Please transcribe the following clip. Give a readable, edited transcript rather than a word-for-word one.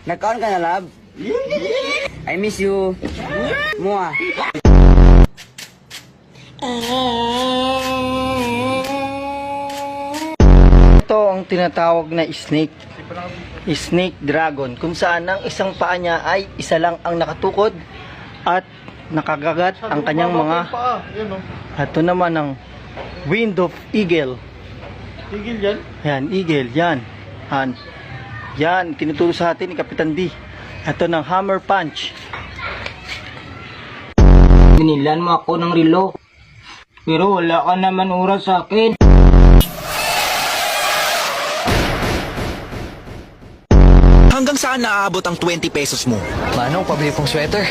Nagkaon ka na, love? I miss you. Mua. Ito ang tinatawag na snake. Snake dragon. Kung saan ang isang paa niya ay isa lang ang nakatukod at nakagagat ang kanyang mga... Ito naman ang wind of eagle. Tigil yan? Yan, eagle, yan. Yan, tinuturo sa atin ni Kapitan D. Ito ng hammer punch. Binilan mo ako ng relo. Pero wala ka naman oras sa akin. Hanggang saan naaabot ang 20 pesos mo? Manong, pabili pong sweater.